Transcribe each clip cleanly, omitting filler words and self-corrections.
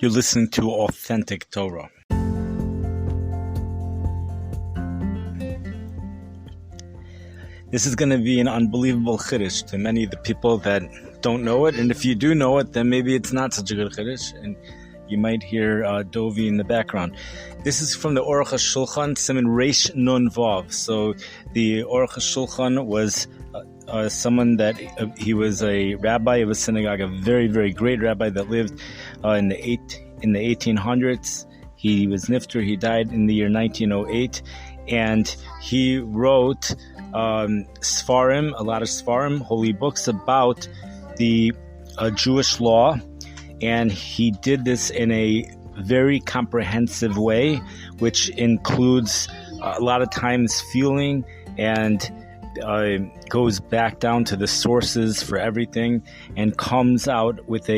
You're listening to Authentic Torah. This is going to be an unbelievable chiddush to many of the people that don't know it, and if you do know it, then maybe it's not such a good chiddush, and you might hear Dovi in the background. This is from the Aruch Hashulchan, Siman Reish Nun Vav. So the Aruch Hashulchan was someone that he was a rabbi of a synagogue, a very, very great rabbi that lived in the 1800s. He was nifter. He died in the year 1908, and he wrote Sfarim, a lot of Sfarim, holy books about the Jewish law, and he did this in a very comprehensive way, which includes a lot of times feeling and goes back down to the sources for everything, and concludes with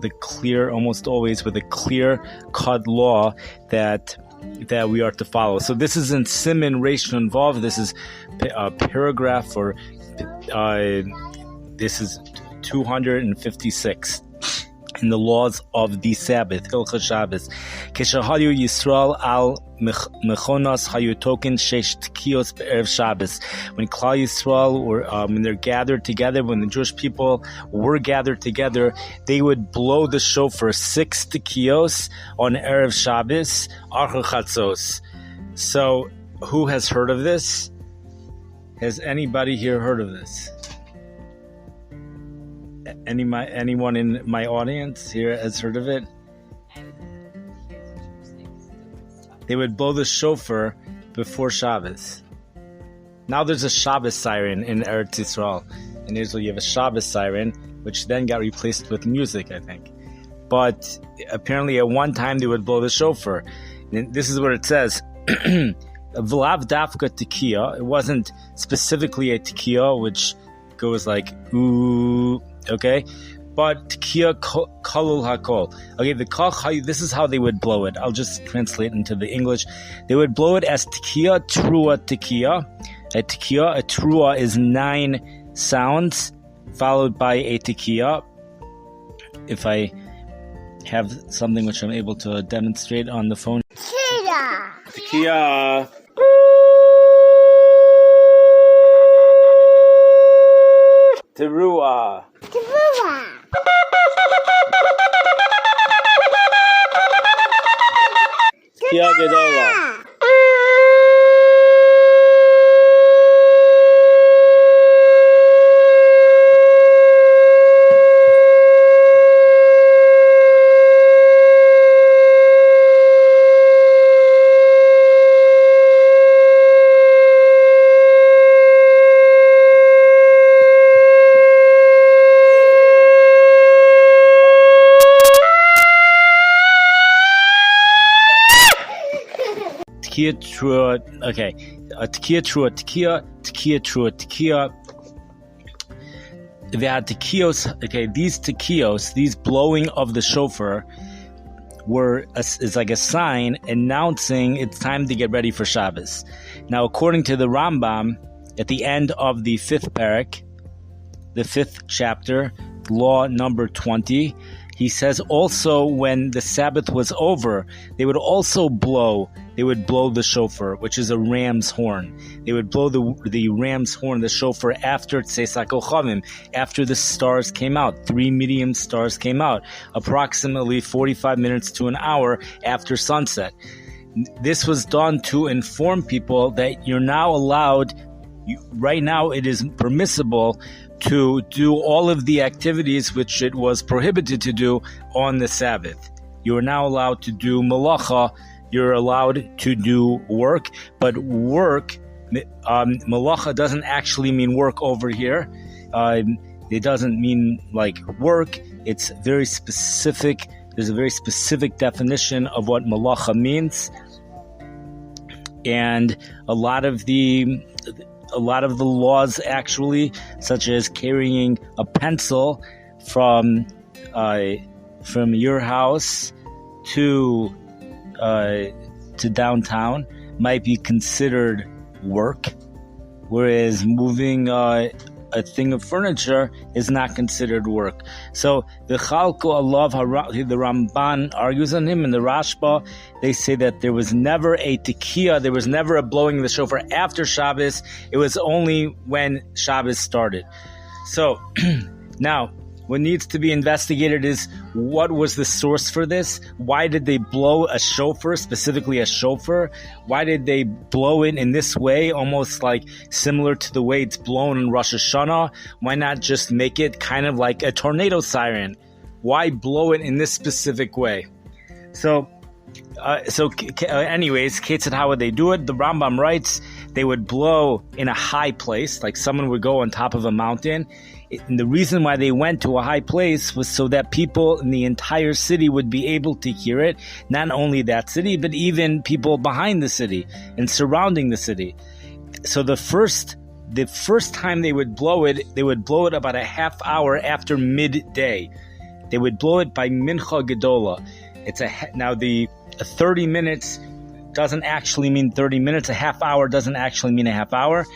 a clear, almost always with a clear-cut law that we are to follow. So this is in Siman Reish Nun Vav. This is a paragraph, or this is 256. In the laws of the Sabbath, Hilchot Shabbos. Keshahayu Yisrael al mechonas hayu token shesh tkiyos be'erev Shabbos. When Klal Yisrael, or when they're gathered together, when the Jewish people were gathered together, they would blow the shofar 6 tkiyos on erev Shabbos, Aruch Chatzos. So, who has heard of this? Has anybody here heard of this? Anyone in my audience here has heard of it? They would blow the shofar before Shabbos. Now there's a Shabbos siren in Eretz Yisrael. In Israel you have a Shabbos siren, which then got replaced with music, I think. But apparently at one time they would blow the shofar. And this is what it says. V'lav dafka tekiya. It wasn't specifically a tekiya, which goes like, ooh, okay, but tekiya kalul hakol. Okay, this is how they would blow it. I'll just translate into the English. They would blow it as tekiya, trua, tekiya. A trua is 9 sounds followed by a tekiya. If I have something which I'm able to demonstrate on the phone. Tekiya. Teruah. Tekiya Gedola. Tekiya trua, okay. Tekiya trua, tekiya trua, tekiya. They had tekiyos. Okay, these tekiyos, these blowing of the shofar, is like a sign announcing it's time to get ready for Shabbos. Now, according to the Rambam, at the end of the 5th parak, the 5th chapter, law number 20, he says also when the Sabbath was over, they would also blow the shofar, which is a ram's horn. They would blow the ram's horn, the shofar, after Tzeis HaKochavim, after the stars came out. 3 medium stars came out, approximately 45 minutes to an hour after sunset. This was done to inform people that you're now allowed, right now it is permissible to do all of the activities which it was prohibited to do on the Sabbath. You are now allowed to do malacha. You're allowed to do work, but work, malacha doesn't actually mean work over here. It doesn't mean like work. It's very specific. There's a very specific definition of what malacha means, and a lot of the laws actually, such as carrying a pencil from your house to downtown, might be considered work, whereas moving a a thing of furniture is not considered work. So the Chalku Allah, the Ramban argues on him, and the Rashba, they say that there was never a tekiah, there was never a blowing of the shofar after Shabbos. It was only when Shabbos started. So now, what needs to be investigated is what was the source for this? Why did they blow a shofar, specifically a shofar? Why did they blow it in this way, almost like similar to the way it's blown in Rosh Hashanah? Why not just make it kind of like a tornado siren? Why blow it in this specific way? Anyways, Kate said, how would they do it? The Rambam writes, they would blow in a high place, like someone would go on top of a mountain. And the reason why they went to a high place was so that people in the entire city would be able to hear it. Not only that city, but even people behind the city and surrounding the city. So the first time they would blow it about a half hour after midday. They would blow it by Mincha Gedola. Now the 30 minutes doesn't actually mean 30 minutes. A half hour doesn't actually mean a half hour.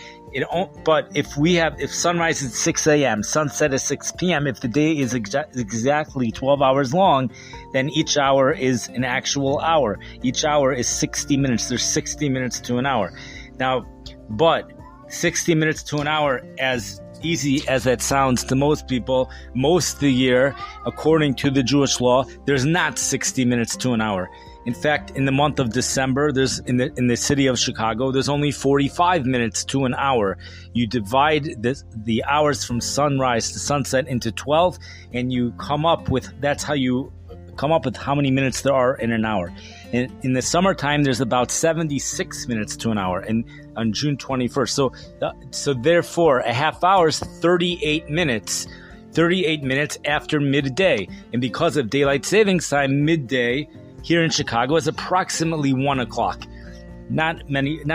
But if sunrise is 6 a.m., sunset is 6 p.m., if the day is exactly 12 hours long, then each hour is an actual hour. Each hour is 60 minutes. There's 60 minutes to an hour. Now, but 60 minutes to an hour, as easy as that sounds to most people, most of the year, according to the Jewish law, there's not 60 minutes to an hour. In fact, in the month of December, there's in the city of Chicago, there's only 45 minutes to an hour. You divide the hours from sunrise to sunset into 12, and you that's how you come up with how many minutes there are in an hour. And in the summertime, there's about 76 minutes to an hour, and on June 21st. So therefore, a half hour is 38 minutes. 38 minutes after midday. And because of daylight savings time, midday here in Chicago is approximately 1 o'clock. Not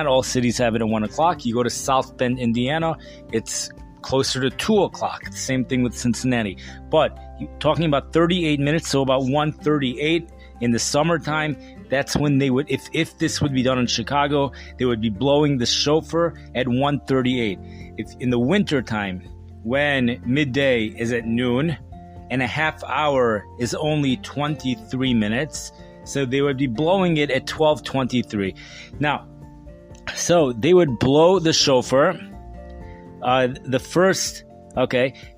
all cities have it at 1 o'clock. You go to South Bend, Indiana, it's closer to 2 o'clock. Same thing with Cincinnati. But talking about 38 minutes, so about 1:38 in the summertime, that's when they would, if this would be done in Chicago, they would be blowing the shofar at 1:38. If in the wintertime, when midday is at noon and a half hour is only 23 minutes, so they would be blowing it at 12:23. Now, so they would blow the shofar.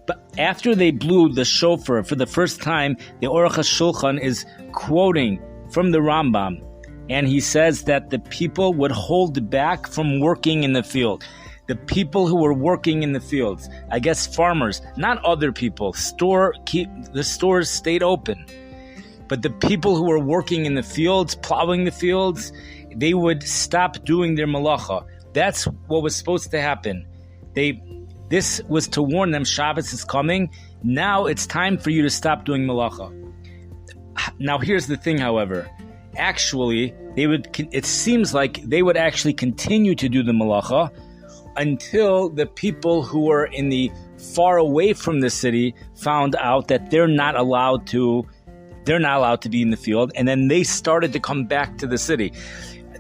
But after they blew the shofar for the first time, the Aruch Hashulchan is quoting from the Rambam, and he says that the people would hold back from working in the field. The people who were working in the fields, I guess farmers, not other people. The stores stayed open. But the people who were working in the fields, plowing the fields, they would stop doing their malacha. That's what was supposed to happen. This was to warn them Shabbos is coming. Now it's time for you to stop doing malacha. Now here's the thing, however. Actually, it seems like they would actually continue to do the malacha until the people who were in the far away from the city found out that they're not allowed to be in the field, and then they started to come back to the city.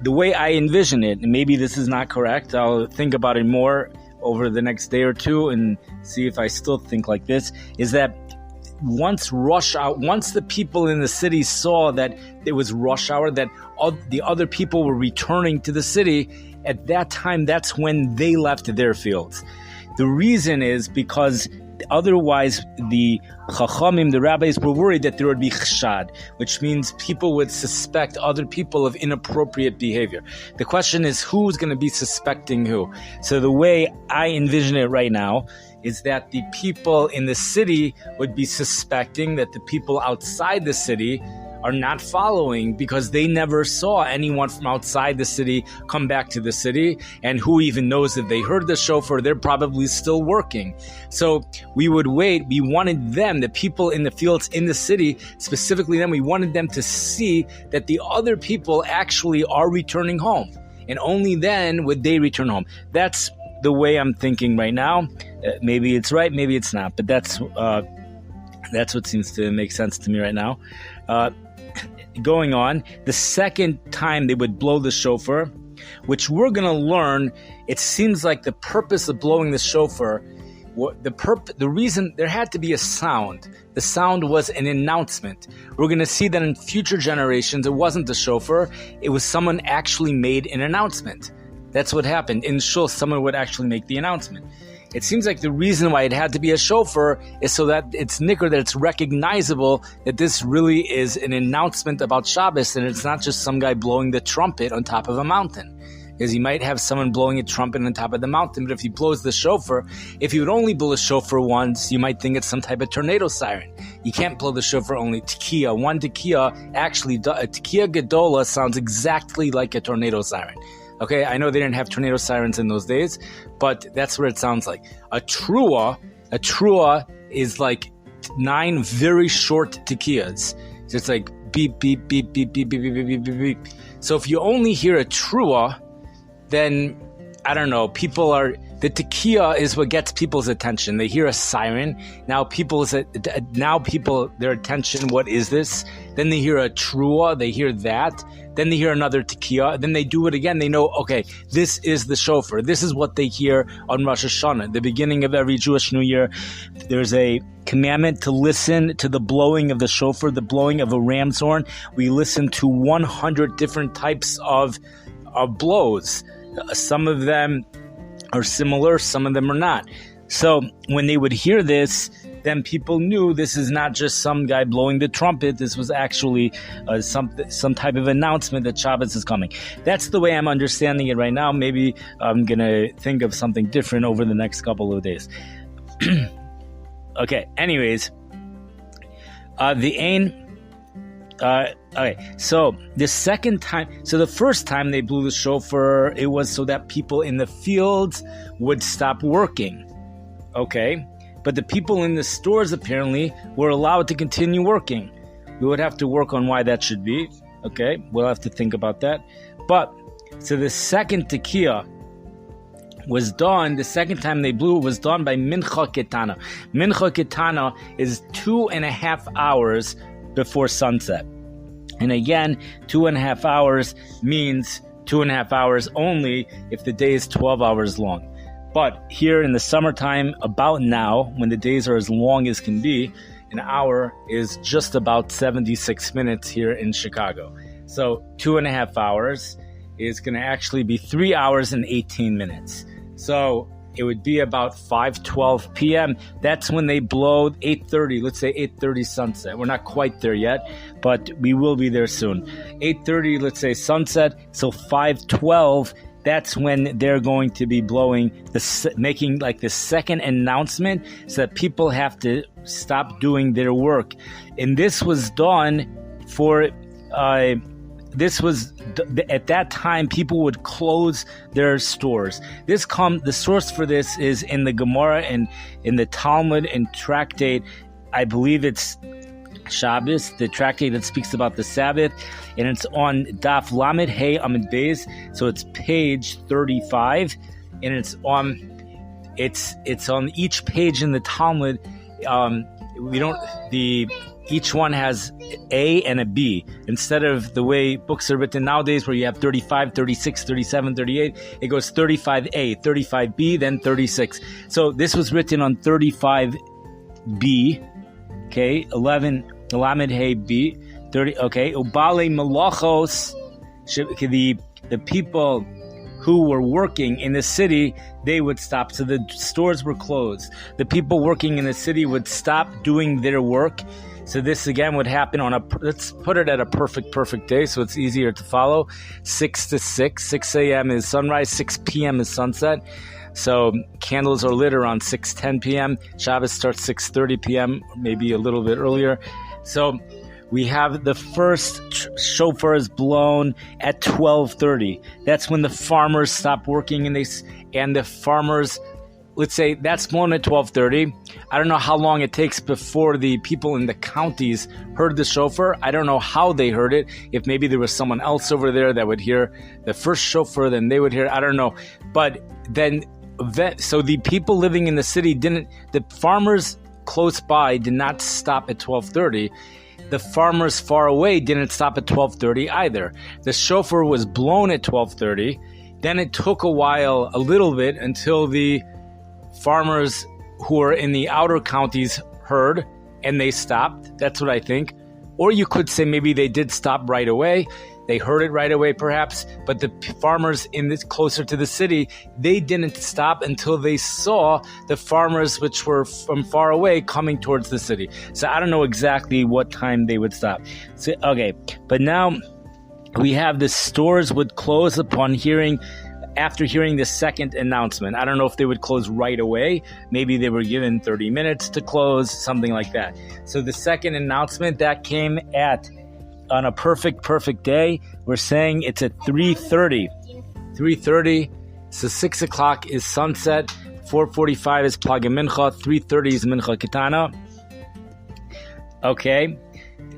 The way I envision it, and maybe this is not correct, I'll think about it more over the next day or two and see if I still think like this, is that once the people in the city saw that it was rush hour, that the other people were returning to the city, at that time, that's when they left their fields. The reason is because otherwise the Chachamim, the rabbis, were worried that there would be chshad, which means people would suspect other people of inappropriate behavior. The question is, who's going to be suspecting who? So the way I envision it right now is that the people in the city would be suspecting that the people outside the city are not following because they never saw anyone from outside the city come back to the city, and who even knows if they heard the shofar, they're probably still working. So we would wait. We wanted them, the people in the fields in the city, specifically them, we wanted them to see that the other people actually are returning home, and only then would they return home. That's the way I'm thinking right now. Maybe it's right, maybe it's not, but that's what seems to make sense to me right now. Going on, the second time they would blow the shofar, which we're going to learn, it seems like the purpose of blowing the shofar The reason there had to be a sound. The sound was an announcement. We're going to see that in future generations, it wasn't the shofar. It was someone actually made an announcement. That's what happened. In shul, someone would actually make the announcement. It seems like the reason why it had to be a shofar is so that it's nicker, that it's recognizable that this really is an announcement about Shabbos, and it's not just some guy blowing the trumpet on top of a mountain. Because you might have someone blowing a trumpet on top of the mountain, but if he blows the shofar, if he would only blow a shofar once, you might think it's some type of tornado siren. You can't blow the shofar only tekiah. One tekiah, actually, a tekiah gedola sounds exactly like a tornado siren. Okay, I know they didn't have tornado sirens in those days, but that's what it sounds like. A trua is like 9 very short tekiyahs. So it's like beep, beep, beep, beep, beep, beep, beep, beep, beep, beep. So if you only hear a trua, then, I don't know, the tekiah is what gets people's attention. They hear a siren. Now their attention, what is this? Then they hear a trua, they hear that. Then they hear another tekiah. Then they do it again. They know, okay, this is the shofar. This is what they hear on Rosh Hashanah. The beginning of every Jewish New Year, there's a commandment to listen to the blowing of the shofar, the blowing of a ram's horn. We listen to 100 different types of blows. Some of them are similar, some of them are not. So when they would hear this, then people knew this is not just some guy blowing the trumpet. This was actually some type of announcement that Shabbos is coming. That's the way I'm understanding it right now. Maybe I'm going to think of something different over the next couple of days. Okay, anyways, okay, so the second time, so the first time they blew the shofar, it was so that people in the fields would stop working. Okay, but the people in the stores apparently were allowed to continue working. We would have to work on why that should be. Okay, we'll have to think about that. But, so the second tekiah was done, the second time they blew it was done by Mincha Ketana. Mincha Ketana is 2.5 hours before sunset. And again, 2.5 hours means 2.5 hours only if the day is 12 hours long. But here in the summertime, about now, when the days are as long as can be, an hour is just about 76 minutes here in Chicago. So 2.5 hours is going to actually be 3 hours and 18 minutes. So it would be about 5:12 p.m. That's when they blow 8:30, let's say 8:30 sunset. We're not quite there yet, but we will be there soon. 8:30, let's say sunset, so 5:12, that's when they're going to be blowing, making like the second announcement so that people have to stop doing their work. And this was done for... at that time, people would close their stores. The source for this is in the Gemara and in the Talmud and tractate. I believe it's Shabbos, the tractate that speaks about the Sabbath, and it's on Daf Lamed Hey Amid Beis, so it's page 35, and it's on each page in the Talmud. Each one has A and a B. Instead of the way books are written nowadays where you have 35, 36, 37, 38, it goes 35A, 35B, then 36. So this was written on 35B, okay, 11, Lamed Hey B, 30, okay, Ubale Malachos, the people who were working in the city, they would stop. So the stores were closed. The people working in the city would stop doing their work. So this again would happen let's put it at a perfect day so it's easier to follow. 6 to 6. 6 a.m. is sunrise, 6 p.m. is sunset. So candles are lit around 6:10 p.m. Shabbos starts 6:30 p.m., maybe a little bit earlier. So we have the first shofar is blown at 12:30. That's when the farmers stop working and the farmers, let's say that's blown at 12:30. I don't know how long it takes before the people in the counties heard the shofar. I don't know how they heard it. If maybe there was someone else over there that would hear the first shofar, then they would hear it. I don't know. But so the people living in the city the farmers close by did not stop at 12:30. The farmers far away didn't stop at 12:30 either. The shofar was blown at 12:30. Then it took a little bit, until the farmers who are in the outer counties heard and they stopped. That's what I think. Or you could say maybe they did stop right away. They heard it right away, perhaps. But the farmers closer to the city, they didn't stop until they saw the farmers which were from far away coming towards the city. So I don't know exactly what time they would stop. So, okay, but now we have the stores would close after hearing the second announcement. I don't know if they would close right away. Maybe they were given 30 minutes to close, something like that. So the second announcement that came on a perfect day, we're saying it's at 3:30. 3:30, so 6 o'clock is sunset, 4:45 is Plag Mincha, 3:30 is Mincha Ketana. Okay.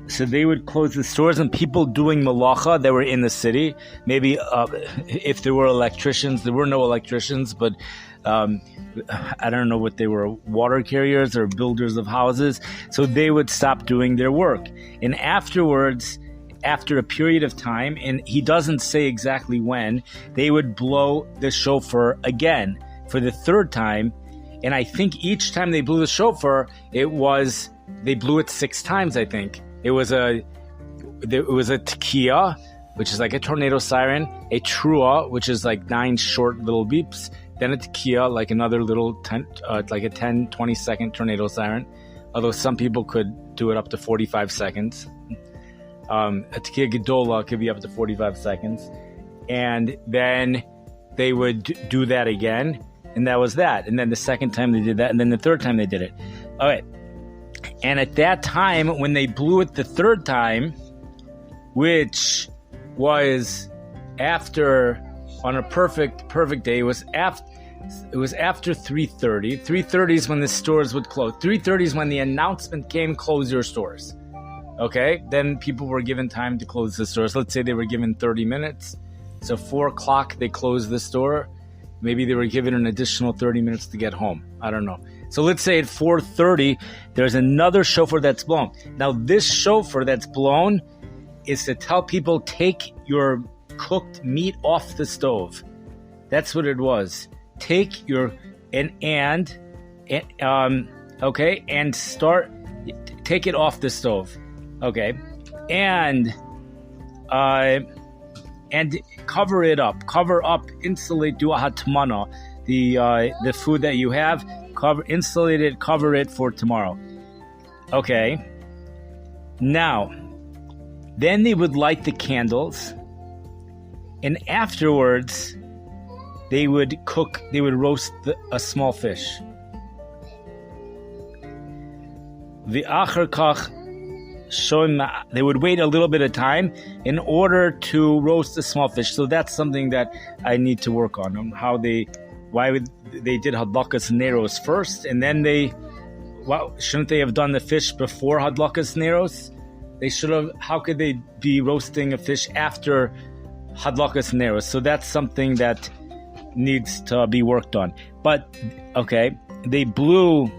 So they would close the stores, and people doing malacha that were in the city, maybe if there were electricians, there were no electricians, but I don't know what they were, water carriers or builders of houses. So they would stop doing their work. And afterwards, after a period of time, and he doesn't say exactly when, they would blow the shofar again for the third time. And I think each time they blew the shofar, they blew it 6 times, I think. It was a tekiah, which is like a tornado siren, a trua, which is like 9 short little beeps, then a tekiah, like another little, like a 10, 20-second tornado siren, although some people could do it up to 45 seconds. A tekiah gedola could be up to 45 seconds. And then they would do that again, and that was that. And then the second time they did that, and then the third time they did it. All right. And at that time, when they blew it the third time, which was on a perfect day, it was after 3:30. 3:30 is when the stores would close. 3:30 is when the announcement came, close your stores. Okay? Then people were given time to close the stores. Let's say they were given 30 minutes. So 4 o'clock, they closed the store. Maybe they were given an additional 30 minutes to get home. I don't know. So let's say at 4:30, there's another shofar that's blown. Now, this shofar that's blown is to tell people, take your cooked meat off the stove. That's what it was. Take your, take it off the stove. Okay. And cover it up. Cover up, insulate, do a hatmana, the food that you have. Insulate it, cover it for tomorrow. Okay. Now, then they would light the candles, and afterwards, they would roast a small fish. They would wait a little bit of time in order to roast a small fish. So that's something that I need to work on why they did hadlakas neros first, and then shouldn't they have done the fish before hadlakas neros? They should have. How could they be roasting a fish after hadlakas neros? So that's something that needs to be worked on. But okay, they blew,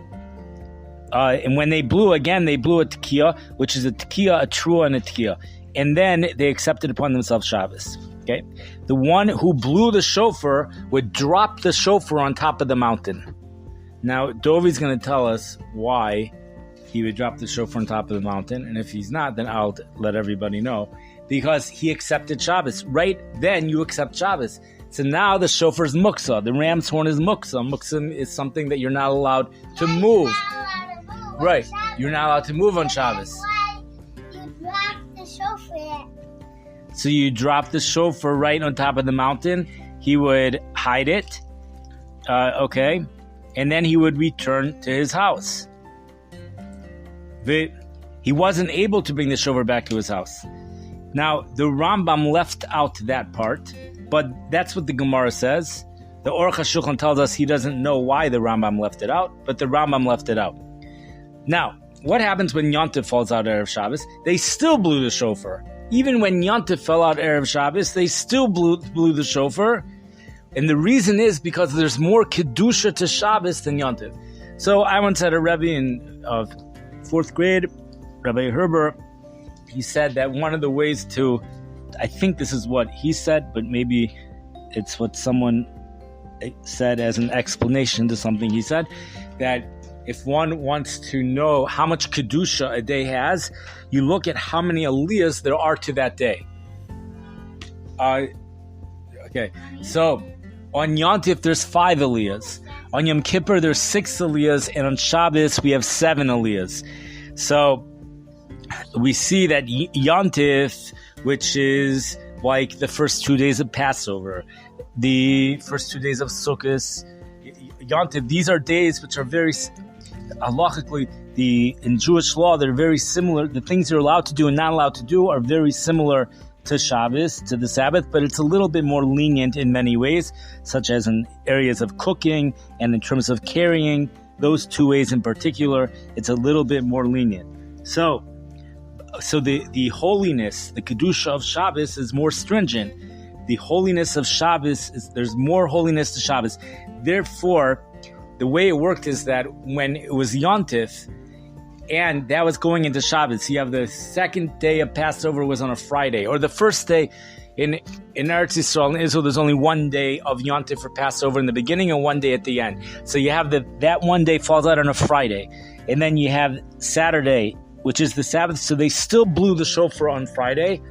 and when they blew again, they blew a tekiah, which is a tekiah, a trua, and a tekiah, and then they accepted upon themselves Shabbos. Okay, the one who blew the shofar would drop the shofar on top of the mountain. Now, Dovi's going to tell us why he would drop the shofar on top of the mountain, and if he's not, then I'll let everybody know. Because he accepted Shabbos. Right then, you accept Shabbos. So now the shofar is muksa. The ram's horn is muksa. Muksa is something that you're not allowed to move. Right, you're not allowed to move on Shabbos. So you drop the shofar right on top of the mountain. He would hide it, okay, and then he would return to his house. He wasn't able to bring the shofar back to his house. Now, the Rambam left out that part, but that's what the Gemara says. The Aruch Hashulchan tells us he doesn't know why the Rambam left it out, but the Rambam left it out. Now, what happens when Yontif falls out Erev Shabbos? They still blew the shofar. Even when Yontif fell out Erev Shabbos, they still blew the shofar. And the reason is because there's more Kedusha to Shabbos than Yontif. So I once had a Rebbe in 4th grade, Rabbi Herber. He said that one of the ways to, I think this is what he said, but maybe it's what someone said as an explanation to something he said, that if one wants to know how much Kedusha a day has, you look at how many aliyahs there are to that day. Okay, so on Yontif there's 5 aliyahs. On Yom Kippur there's 6 aliyahs, and on Shabbos we have 7 aliyahs. So we see that Yontif, which is like the first 2 days of Passover, the first 2 days of Sukkot, Yontif, these are days which are very, halachically, in Jewish law, they're very similar. The things you're allowed to do and not allowed to do are very similar to Shabbos, to the Sabbath, but it's a little bit more lenient in many ways, such as in areas of cooking and in terms of carrying. Those 2 ways in particular, it's a little bit more lenient. So the holiness, the Kedusha of Shabbos is more stringent. The holiness of Shabbos there's more holiness to Shabbos. Therefore, the way it worked is that when it was Yontif, and that was going into Shabbos, you have the second day of Passover was on a Friday, or the first day in Eretz Yisrael, in Israel, there's only 1 day of Yontif for Passover in the beginning and 1 day at the end. So you have that 1 day falls out on a Friday, and then you have Saturday, which is the Sabbath. So they still blew the shofar on Friday.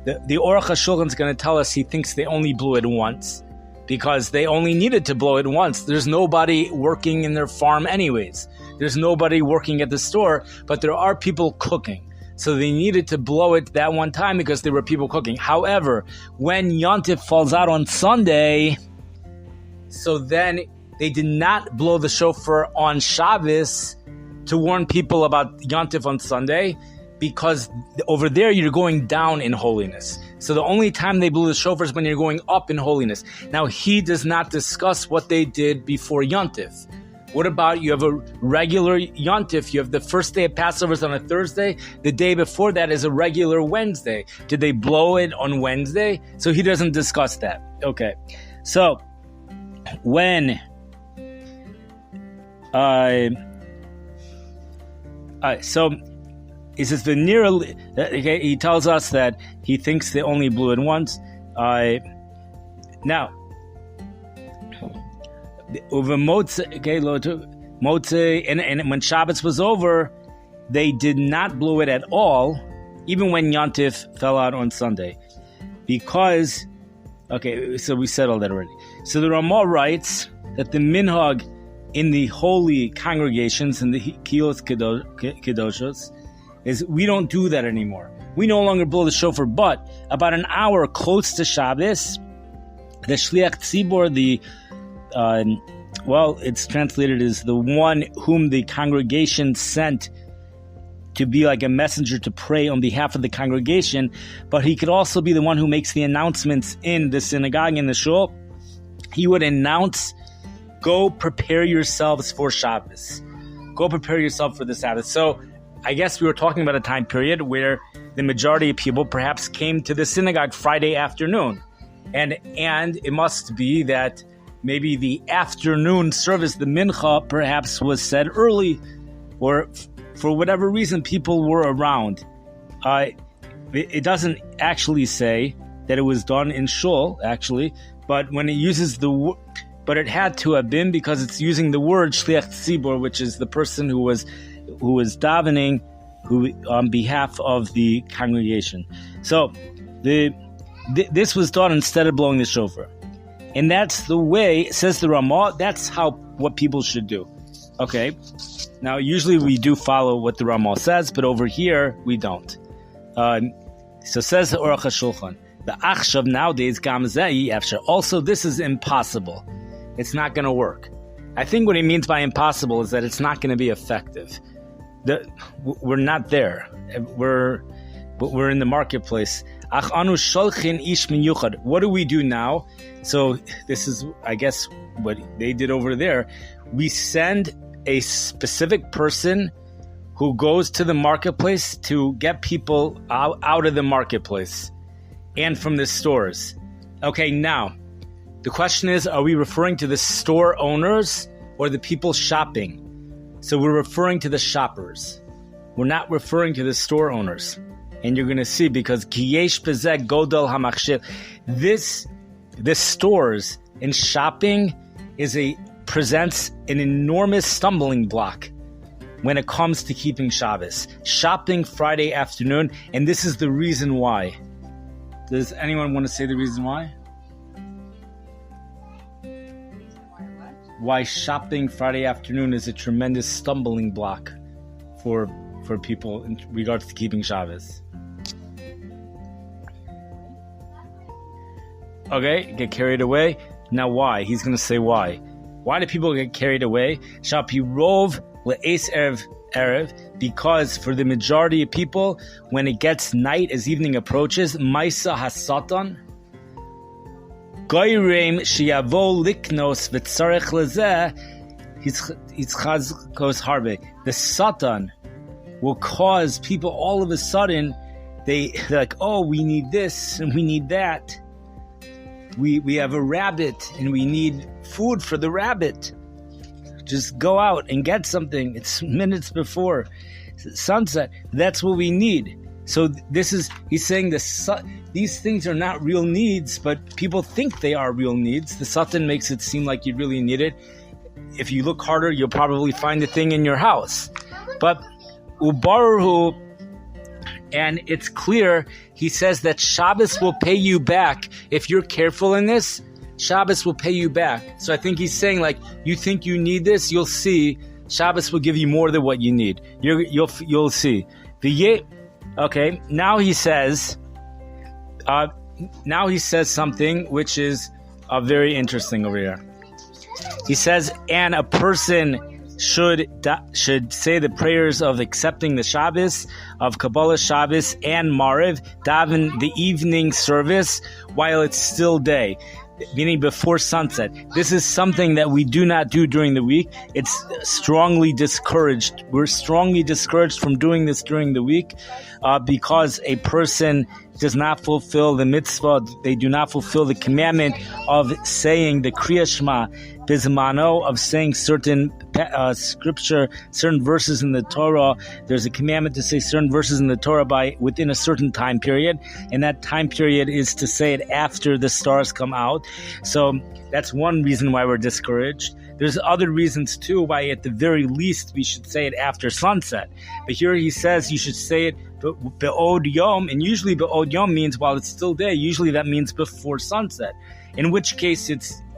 The Aruch Hashulchan is going to tell us he thinks they only blew it once, because they only needed to blow it once. There's nobody working in their farm anyways. There's nobody working at the store, but there are people cooking. So they needed to blow it that one time because there were people cooking. However, when Yontif falls out on Sunday, so then they did not blow the shofar on Shabbos to warn people about Yontif on Sunday, because over there you're going down in holiness. So the only time they blew the shofar is when you're going up in holiness. Now he does not discuss what they did before Yontif. What about you have a regular Yontif? You have the first day of Passover is on a Thursday. The day before that is a regular Wednesday. Did they blow it on Wednesday? So he doesn't discuss that. Okay. So when so he says the near. Okay, he tells us that he thinks they only blew it once. Now, over Motze, and when Shabbos was over, they did not blow it at all, even when Yontif fell out on Sunday, because. Okay, so we said all that already. So the Ramah writes that the minhag in the holy congregations, in the Kiyos Kedoshos, is we don't do that anymore. We no longer blow the shofar, but about an hour close to Shabbos, the Shliach Tzibor, it's translated as the one whom the congregation sent to be like a messenger to pray on behalf of the congregation, but he could also be the one who makes the announcements in the synagogue, in the shul. He would announce, go prepare yourselves for Shabbos. Go prepare yourself for the Sabbath. So I guess we were talking about a time period where the majority of people perhaps came to the synagogue Friday afternoon. And it must be that maybe the afternoon service, the mincha, perhaps was said early, or for whatever reason people were around. It doesn't actually say that it was done in shul, actually, but when it uses but it had to have been, because it's using the word shliach tzibor, which is the person who was davening, on behalf of the congregation. So this was done instead of blowing the shofar, and that's the way, says the Ramah. That's what people should do. Okay. Now, usually we do follow what the Ramah says, but over here we don't. So says the Aruch Hashulchan, the achshav nowadays gam zeh efshar. Also, this is impossible. It's not going to work. I think what he means by impossible is that it's not going to be effective. We're not there. We're in the marketplace. Ach anu sholchin ish miyuchad. What do we do now? So this is, I guess, what they did over there. We send a specific person who goes to the marketplace to get people out of the marketplace and from the stores. Okay, now, the question is, are we referring to the store owners or the people shopping? So we're referring to the shoppers. We're not referring to the store owners. And you're going to see, because Kiyesh Bezek Godel HaMachshir, this stores and shopping presents an enormous stumbling block when it comes to keeping Shabbos. Shopping Friday afternoon, and this is the reason why. Does anyone want to say the reason why? Why shopping Friday afternoon is a tremendous stumbling block for people in regards to keeping Shabbos. Okay, get carried away. Now why? He's going to say why. Why do people get carried away? Shapirov le'es erev, because for the majority of people, when it gets night as evening approaches, Maisa hasatan, Goyrem sheyavo liknos v'tzarech lezeh hitzchazkos harbe. The Satan will cause people all of a sudden, they're like, oh, we need this and we need that. We have a rabbit and we need food for the rabbit. Just go out and get something. It's minutes before sunset. That's what we need. So he's saying these things are not real needs, but people think they are real needs. The Satan makes it seem like you really need it. If you look harder, you'll probably find the thing in your house. But Ubaruhu, and it's clear, he says that Shabbos will pay you back. If you're careful in this, Shabbos will pay you back. So I think he's saying, like, you think you need this, you'll see. Shabbos will give you more than what you need. You'll see. Okay, now he says something which is very interesting over here. He says, and a person should say the prayers of accepting the Shabbos, of Kabbalah Shabbos and Mariv, daven the evening service while it's still day, meaning before sunset. This is something that we do not do during the week. It's strongly discouraged. We're strongly discouraged from doing this during the week because a person does not fulfill the mitzvah. They do not fulfill the commandment of saying the Kriya Shema Bizmano, of saying certain scripture, certain verses in the Torah. There's a commandment to say certain verses in the Torah within a certain time period, and that time period is to say it after the stars come out. So that's one reason why we're discouraged. There's other reasons too why at the very least we should say it after sunset. But here he says you should say it be'od yom, and usually be'od yom means while it's still day. Usually that means before sunset, in which case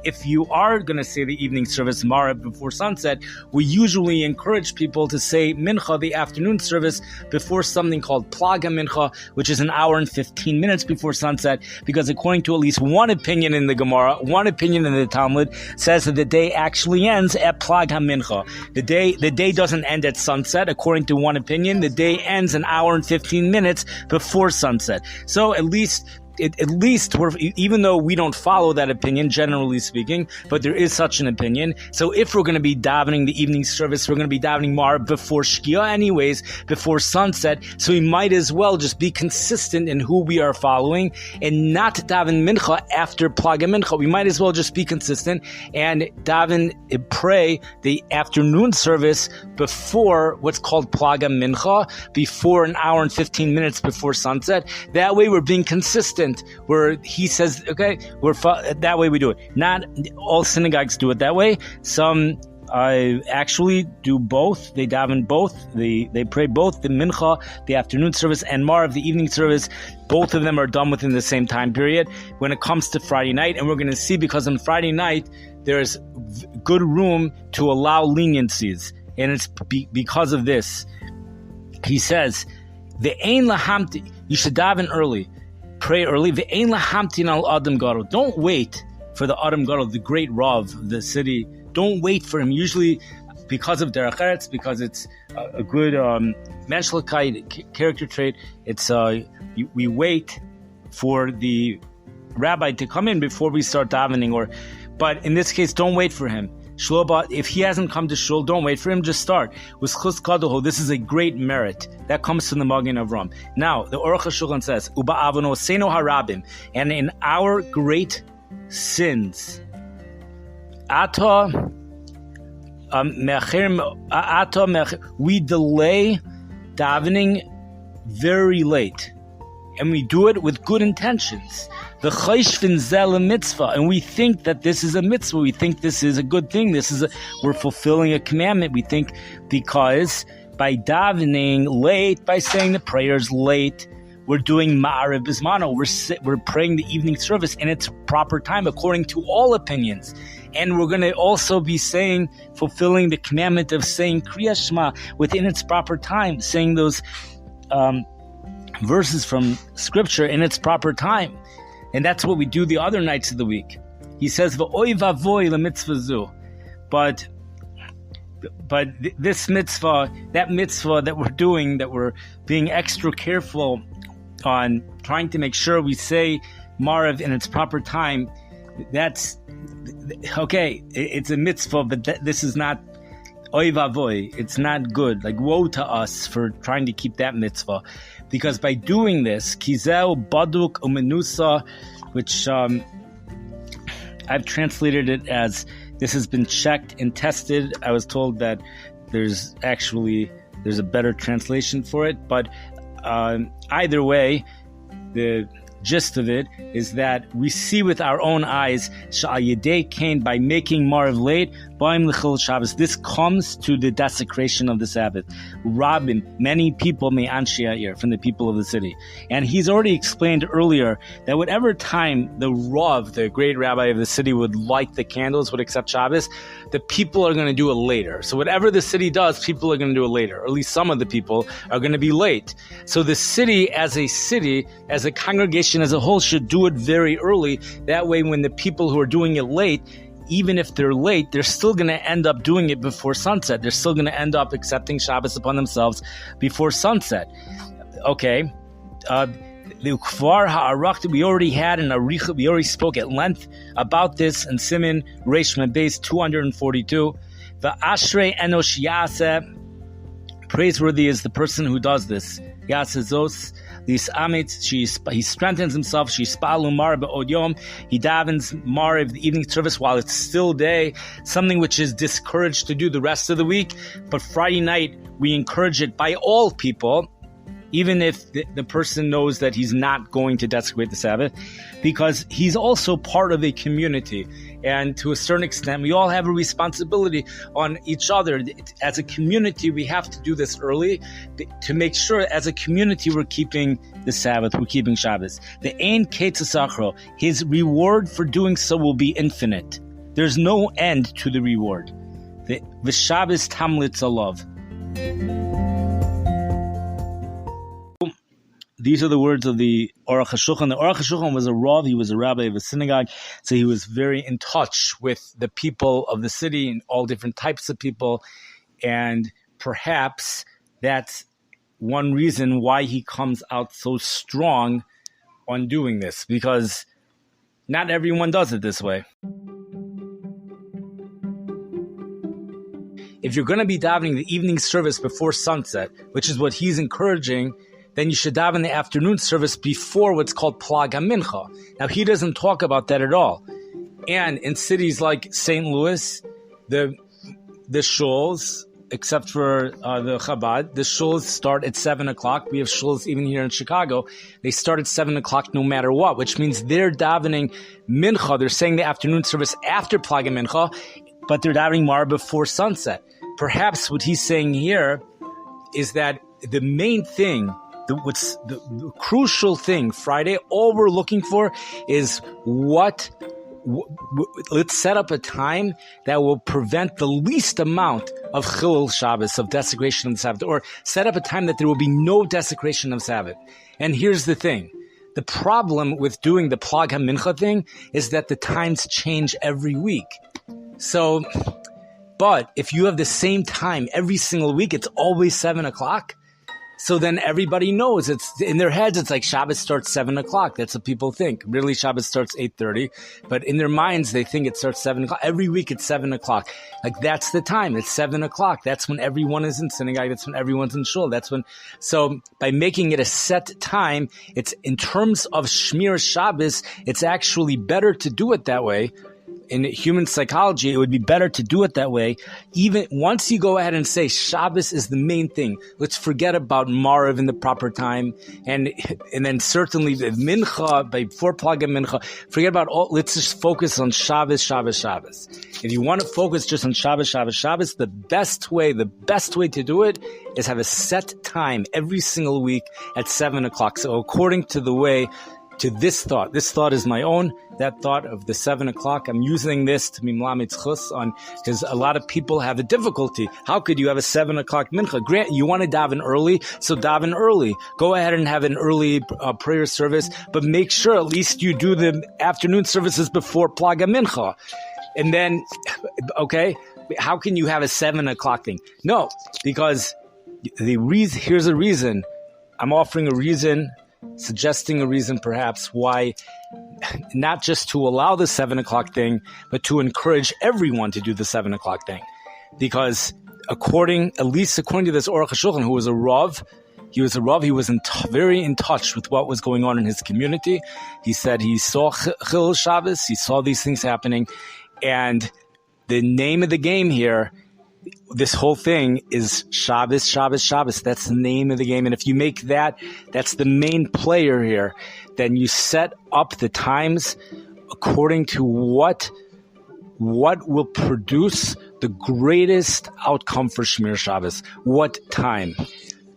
if you are going to say the evening service Mariv before sunset, we usually encourage people to say Mincha, the afternoon service, before something called Plaga Mincha, which is an hour and 15 minutes before sunset, because according to at least one opinion in the Gemara, one opinion in the Talmud, says that the day actually ends at Plaga Mincha. The day doesn't end at sunset. According to one opinion, the day ends an hour and 15 minutes before sunset. So at least even though we don't follow that opinion, generally speaking, but there is such an opinion. So if we're going to be davening the evening service, we're going to be davening Mariv before Shkia anyways, before sunset. So we might as well just be consistent in who we are following and not daven Mincha after Plaga Mincha. We might as well just be consistent and pray the afternoon service before what's called Plaga Mincha, before an hour and 15 minutes before sunset. That way we're being consistent. Where he says, okay, that way we do it. Not all synagogues do it that way. Some actually do both. They daven both. They pray both the mincha, the afternoon service, and Mariv, the evening service. Both of them are done within the same time period. When it comes to Friday night, and we're going to see, because on Friday night there's good room to allow leniencies, and it's because of this. He says, "The ein lahamti." You should daven early. Pray early. Ve'ein lahamtin al adam gadol. Don't wait for the adam gadol, the great Rav of the city. Don't wait for him. Usually, because of derech eretz, because it's a good menschlichkeit character trait. It's we wait for the rabbi to come in before we start davening. But in this case, don't wait for him. If he hasn't come to shul, don't wait for him, just start. With chus kadoho, this is a great merit that comes from the Magen Avram. Now, the Aruch Hashulchan says, Uba avono seno harabim, and in our great sins, we delay davening very late, and we do it with good intentions. The chayshvin zel mitzvah, and we think that this is a mitzvah. We think this is a good thing. We're fulfilling a commandment. We think because by davening late, by saying the prayers late, we're doing ma'ariv bismano. We're praying the evening service in its proper time, according to all opinions. And we're going to also be fulfilling the commandment of saying Kriya Shema within its proper time, saying those verses from Scripture in its proper time. And that's what we do the other nights of the week. He says, "V'oy vavoy lemitzvah zu," but this mitzvah, that mitzvah that we're doing, that we're being extra careful on, trying to make sure we say Marav in its proper time. That's okay. It's a mitzvah, but this is not oy vavoy. It's not good. Like, woe to us for trying to keep that mitzvah. Because by doing this, kizel baduk umenusa, which I've translated it as this has been checked and tested. I was told that there's a better translation for it, but either way, the gist of it is that we see with our own eyes Sha'ayidei Kain, by making Marav late, Ba'im L'chil Shabbos. This comes to the desecration of the Sabbath. Rabin, many people may Anshei Ha'ir, from the people of the city. And he's already explained earlier that whatever time the Rav, the great rabbi of the city, would light the candles, would accept Shabbos, the people are going to do it later. So whatever the city does, people are going to do it later. Or at least some of the people are going to be late. So the city, as a congregation as a whole, should do it very early. That way, when the people who are doing it late, even if they're late, they're still going to end up doing it before sunset. They're still going to end up accepting Shabbos upon themselves before sunset. Okay. The Kvar Ha'arach that we already had in Aricha, we already spoke at length about this in Siman Reish Beis 242. The Ashrei Enosh Yaseh, praiseworthy is the person who does this. Yasezos, these amit, he strengthens himself. She spalu Marav be'od yom. He davens Marav, the evening service, while it's still day. Something which is discouraged to do the rest of the week, but Friday night we encourage it by all people, even if the person knows that he's not going to desecrate the Sabbath, because he's also part of a community. And to a certain extent, we all have a responsibility on each other. As a community, we have to do this early to make sure as a community we're keeping the Sabbath, we're keeping Shabbos. The Ein Ketzasachro, his reward for doing so will be infinite. There's no end to the reward. The Shabbos Tamlitz Alav. These are the words of the Aruch Hashulchan. The Aruch Hashulchan was a Rav, he was a rabbi of a synagogue, so he was very in touch with the people of the city and all different types of people, and perhaps that's one reason why he comes out so strong on doing this, because not everyone does it this way. If you're going to be davening the evening service before sunset, which is what he's encouraging, then you should daven the afternoon service before what's called Plag HaMincha. Now, he doesn't talk about that at all. And in cities like St. Louis, the shuls, except for the Chabad, the shuls start at 7 o'clock. We have shuls even here in Chicago. They start at 7 o'clock no matter what, which means they're davening Mincha. They're saying the afternoon service after Plag HaMincha, but they're davening Mar before sunset. Perhaps what he's saying here is that the main thing, what's the crucial thing Friday, all we're looking for is let's set up a time that will prevent the least amount of Chilul Shabbos, of desecration of the Sabbath, or set up a time that there will be no desecration of Sabbath. And here's the thing. The problem with doing the Plag HaMincha thing is that the times change every week. So, but if you have the same time every single week, it's always 7 o'clock. So then everybody knows, it's in their heads, it's like Shabbos starts 7 o'clock. That's what people think. Really, Shabbos starts 8:30. But in their minds, they think it starts 7 o'clock. Every week it's 7 o'clock. Like, that's the time. It's 7 o'clock. That's when everyone is in synagogue. That's when everyone's in shul. So by making it a set time, it's in terms of Shmir Shabbos, it's actually better to do it that way. in human psychology, it would be better to do it that way. Even once you go ahead and say Shabbos is the main thing, let's forget about Mariv in the proper time, and then certainly the Mincha, before Plaga Mincha, forget about all, let's just focus on Shabbos, Shabbos, Shabbos. If you want to focus just on Shabbos, Shabbos, Shabbos, the best way to do it is have a set time every single week at 7 o'clock. So according to the way, to this thought is my own, that thought of the 7 o'clock. I'm using this to be mlamitz chus on, because a lot of people have a difficulty. How could you have a 7 o'clock mincha? Grant, you want to daven early, so daven early. Go ahead and have an early prayer service, but make sure at least you do the afternoon services before plaga mincha. And then, okay, how can you have a 7 o'clock thing? No, because here's a reason. I'm offering a reason, suggesting a reason perhaps why, not just to allow the 7 o'clock thing, but to encourage everyone to do the 7 o'clock thing. Because at least according to this Aruch Hashulchan, who was a Rav, he was very in touch with what was going on in his community. He said he saw Chil Shabbos, he saw these things happening, and the name of the game here, this whole thing is Shabbos, Shabbos, Shabbos. That's the name of the game. And if you make that's the main player here, then you set up the times according to what will produce the greatest outcome for Shmir Shabbos. What time?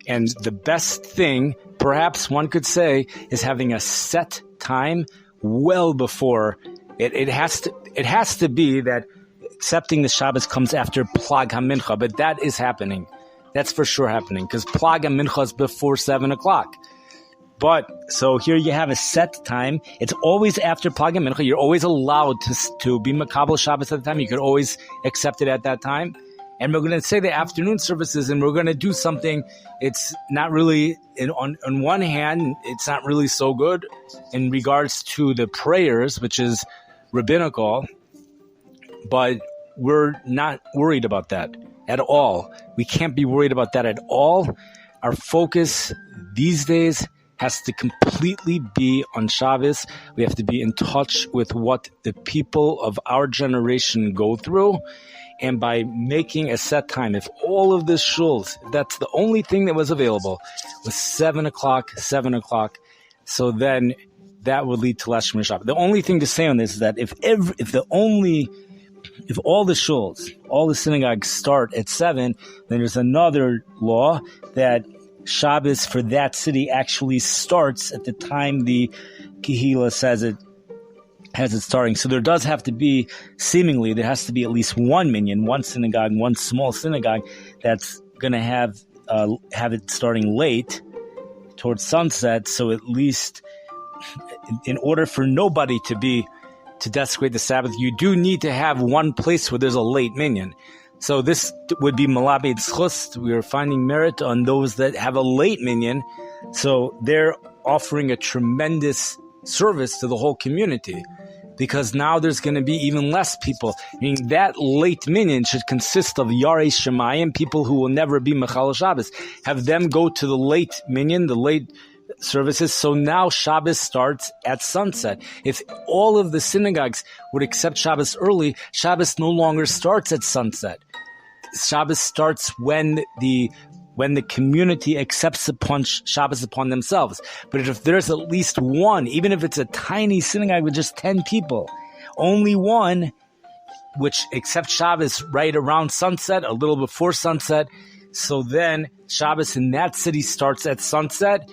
And the best thing, perhaps one could say, is having a set time well before. It has to be that accepting the Shabbos comes after Plag HaMincha, but that is happening. That's for sure happening, because Plag HaMincha is before 7 o'clock. But, so here you have a set time. It's always after Plag HaMincha. You're always allowed to be Makabel Shabbos at the time. You could always accept it at that time. And we're going to say the afternoon services, and we're going to do something. It's not really, on one hand, it's not really so good in regards to the prayers, which is rabbinical, but we're not worried about that at all. We can't be worried about that at all. Our focus these days has to completely be on Shabbos. We have to be in touch with what the people of our generation go through. And by making a set time, if all of the shuls, that's the only thing that was available, was 7 o'clock, so then that would lead to less Shmir Shabbos. The only thing to say on this is that if all the shuls, all the synagogues start at 7, then there's another law that Shabbos for that city actually starts at the time the Kehila says it has it starting. So there does have to be, seemingly, there has to be at least one minyan, one synagogue, one small synagogue that's going to have it starting late towards sunset. So at least, in order for nobody to desecrate the Sabbath, you do need to have one place where there's a late minyan. So this would be Malabed Schust. We are finding merit on those that have a late minyan. So they're offering a tremendous service to the whole community, because now there's going to be even less people. Meaning that late minyan should consist of Yarei Shemayim, people who will never be Mechal Shabbos. Have them go to the late minyan, the late services. So now Shabbos starts at sunset. If all of the synagogues would accept Shabbos early, Shabbos no longer starts at sunset. Shabbos starts when the community accepts Shabbos upon themselves. But if there's at least one, even if it's a tiny synagogue with just 10 people, only one which accepts Shabbos right around sunset, a little before sunset, so then Shabbos in that city starts at sunset,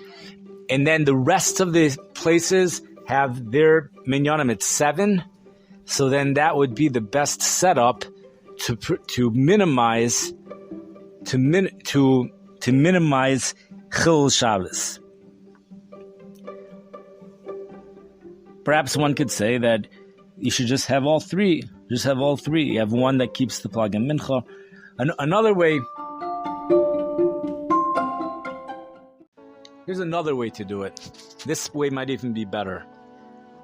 and then the rest of the places have their minyanim at 7. So then that would be the best setup to minimize Chil Shabbos. Perhaps one could say that you should just have all three. You have one that keeps the Plag and Mincha. Another way. Here's another way to do it. This way might even be better.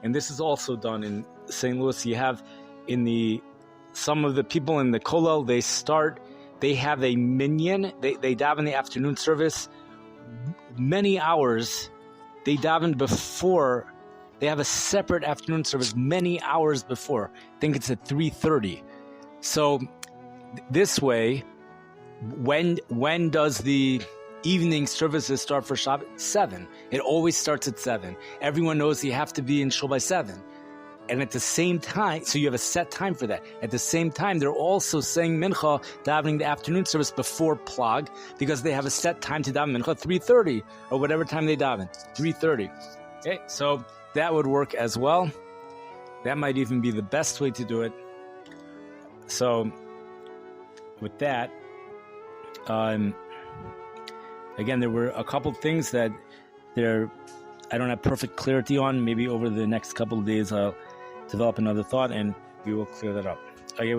And this is also done in St. Louis. You have some of the people in the Kollel, they have a minyan. They daven the afternoon service many hours. They daven before they have a separate afternoon service many hours before. I think it's at 3:30. So this way, when does the evening services start for Shabbat? 7. It always starts at 7. Everyone knows you have to be in shul by 7. And at the same time, so you have a set time for that. At the same time, they're also saying mincha, davening the afternoon service before plag, because they have a set time to daven mincha, 3:30, or whatever time they daven, 3:30. Okay, so that would work as well. That might even be the best way to do it. So with that, again, there were a couple things that I don't have perfect clarity on. Maybe over the next couple of days, I'll develop another thought and we will clear that up. Okay.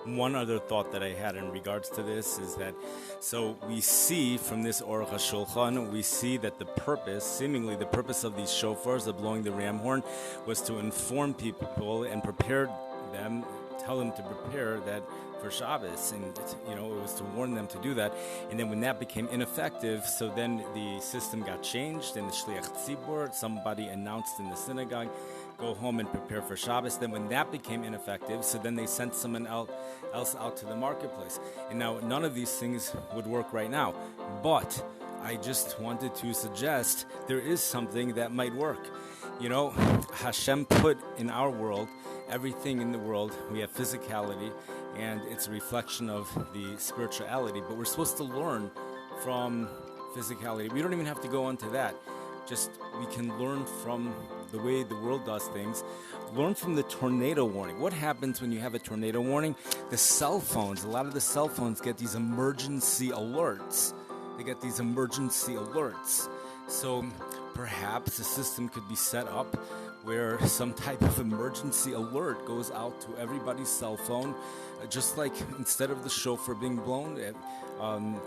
One other thought that I had in regards to this is that, so we see from this Aruch Hashulchan, we see that seemingly the purpose of these shofars, of blowing the ram horn, was to inform people and prepare them, tell them to prepare that for Shabbos, and it was to warn them to do that. And then when that became ineffective, so then the system got changed, and the Shliach Tzibur, somebody announced in the synagogue, go home and prepare for Shabbos. Then when that became ineffective, so then they sent someone else out to the marketplace. And now none of these things would work right now, but I just wanted to suggest there is something that might work. Hashem put in our world, everything in the world, we have physicality, and it's a reflection of the spirituality, but we're supposed to learn from physicality. We don't even have to go on to that. Just, we can learn from the way the world does things. Learn from the tornado warning. What happens when you have a tornado warning? The cell phones, a lot of the cell phones get these emergency alerts. So perhaps a system could be set up where some type of emergency alert goes out to everybody's cell phone, just like instead of the shofar being blown, an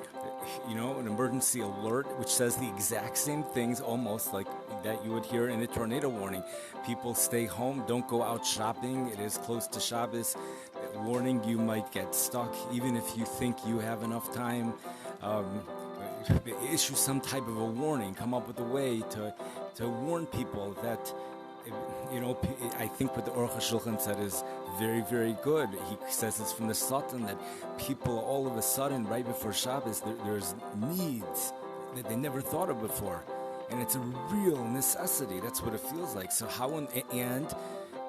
emergency alert which says the exact same things almost like that you would hear in a tornado warning. People stay home, don't go out shopping, it is close to Shabbos. Warning, you might get stuck even if you think you have enough time. Issue some type of a warning, come up with a way to warn people that, I think what the Aruch Hashulchan said is very, very good. He says it's from the Satan that people all of a sudden, right before Shabbos, there's needs that they never thought of before. And it's a real necessity. That's what it feels like. So and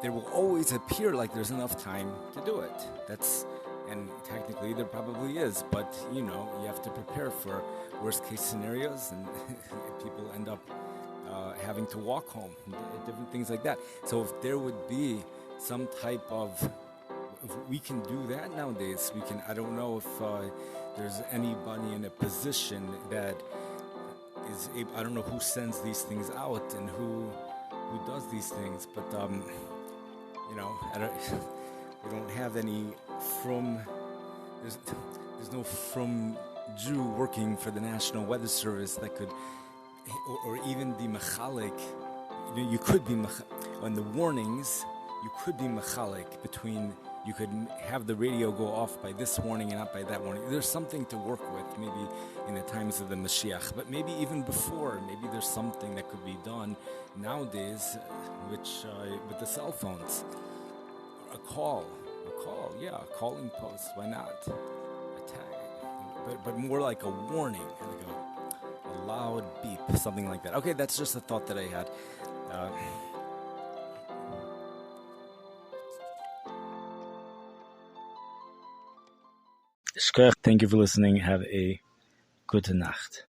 there will always appear like there's enough time to do it. And technically there probably is, but you have to prepare for worst case scenarios, and people end up having to walk home, different things like that. So if there would be some type of, if we can do that nowadays, I don't know if there's anybody in a position that is able, I don't know who sends these things out and who does these things, but we don't have any there's no from Jew working for the National Weather Service that could, or even be mechalik. You could be on the warnings. You could be mechalik between. You could have the radio go off by this warning and not by that warning. There's something to work with, maybe in the times of the Mashiach, but maybe even before. Maybe there's something that could be done nowadays, which with the cell phones, a call, a calling post. Why not? But more like a warning, like a loud beep, something like that. Okay, that's just a thought that I had. Thank you for listening. Have a good Nacht.